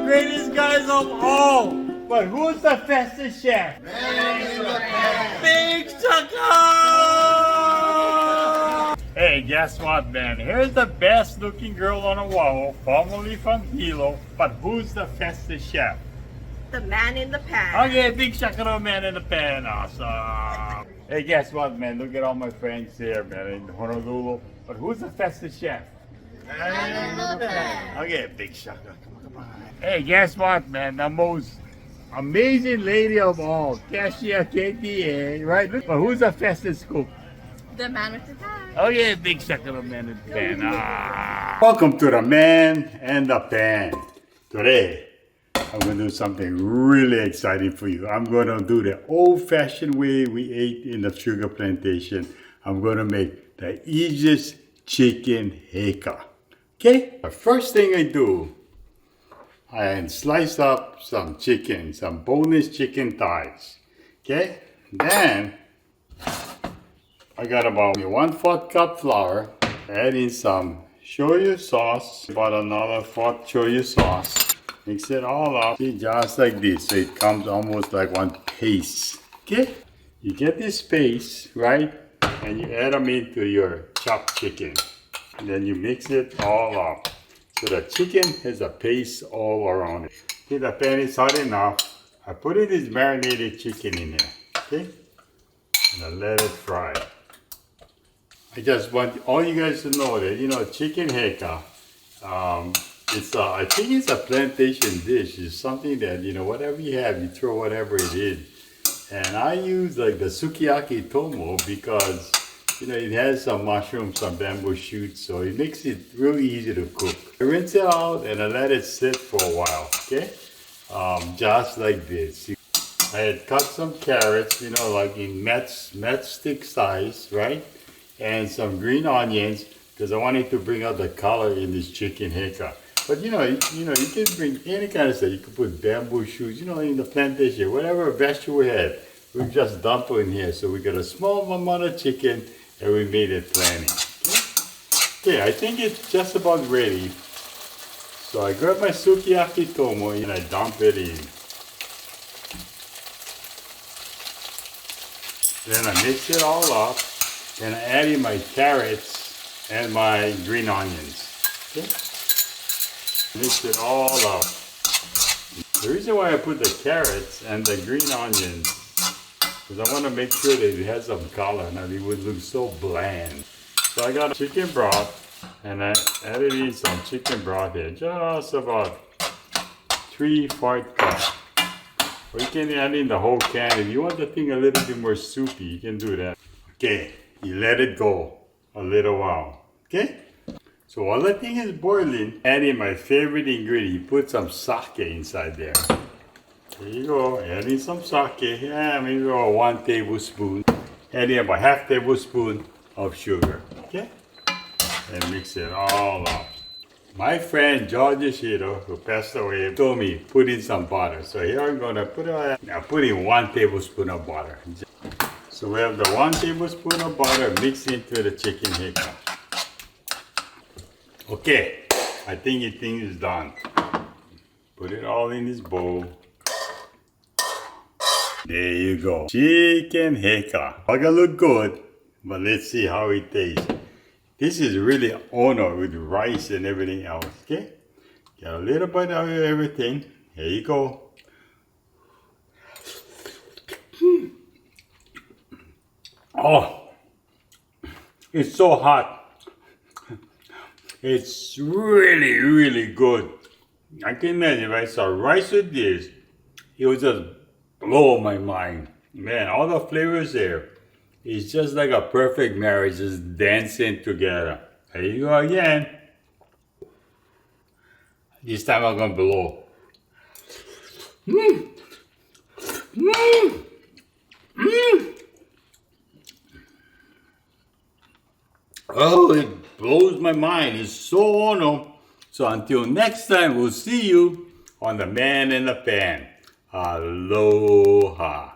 greatest guys of all. But who's the fastest chef? Big Chaka! Hey, guess what, man? Here's the best looking girl on a wall, formerly from Hilo. But who's the fastest chef? The man in the pan. Okay, Big Chaka, man in the pan. Awesome. Hey, guess what, man? Look at all my friends here, man, in Honolulu. But who's the fastest chef? Man in the pan. Okay, Big Chaka. Come on. Hey, guess what, man? The most amazing lady of all, cashier KTA, right? But who's the fastest cook? The man with the pan. Oh yeah, Big Chaka, the man in the pan. Welcome to the man and the pan. Today, I'm going to do something really exciting for you. I'm going to do the old-fashioned way we ate in the sugar plantation. I'm going to make the easiest chicken HEKKA. Okay? The first thing I do, I slice up some chicken, some boneless chicken thighs. Okay? Then I got about 1/4 cup flour. Add in some shoyu sauce, about another 1/4 shoyu sauce. Mix it all up, see, just like this, so it comes almost like one paste. Okay? You get this paste, right? And you add them into your chopped chicken. And then you mix it all up. So the chicken has a paste all around it. Okay, the pan is hot enough. I put in this marinated chicken in there. Okay? And I let it fry. I just want all you guys to know that, you know, chicken HEKKA, I think it's a plantation dish. It's something that, you know, whatever you have, you throw whatever it is. And I use like the sukiyaki tomo because, you know, it has some mushrooms, some bamboo shoots, so it makes it real easy to cook. I rinse it out and I let it sit for a while, okay? Just like this. I had cut some carrots, you know, like in matchstick size, right? And some green onions because I wanted to bring out the color in this chicken HEKKA. But you can bring any kind of stuff. You could put bamboo shoots, you know, in the plantation, whatever vegetable we had. We just dump it in here. So we got a small amount of chicken and we made it plenty. Okay, I think it's just about ready. So I grab my sukiyaki tomo and I dump it in. Then I mix it all up and I add in my carrots and my green onions. Okay? Mix it all up. The reason why I put the carrots and the green onions is I want to make sure that it has some color and that it would look so bland. So I got chicken broth and I added in some chicken broth here, just about 3/4 cup. Or you can add in the whole can. If you want the thing a little bit more soupy, you can do that. Okay, you let it go a little while. Okay? So while the thing is boiling, add in my favorite ingredient. You put some sake inside there. There you go. Add in some sake. Yeah, maybe about 1 tablespoon. Add in about 1/2 tablespoon of sugar. Okay? And mix it all up. My friend George Ishiro, who passed away, told me put in some butter. So here I'm gonna put in 1 tablespoon of butter. So we have the 1 tablespoon of butter mixed into the chicken HEKKA. Okay, I think the thing is done. Put it all in this bowl. There you go. Chicken HEKKA. It's gonna look good, but let's see how it tastes. This is really ono with rice and everything else, okay? Got a little bit of everything. Here you go. Oh, it's so hot. It's really, really good. I can imagine if I saw rice with this, it would just blow my mind. Man, all the flavors there. It's just like a perfect marriage, just dancing together. There you go again. This time I'm gonna blow. Mmm! Mmm! Mmm! Oh, it blows my mind. It's so ono. So until next time, we'll see you on the Man in the Pan. Aloha.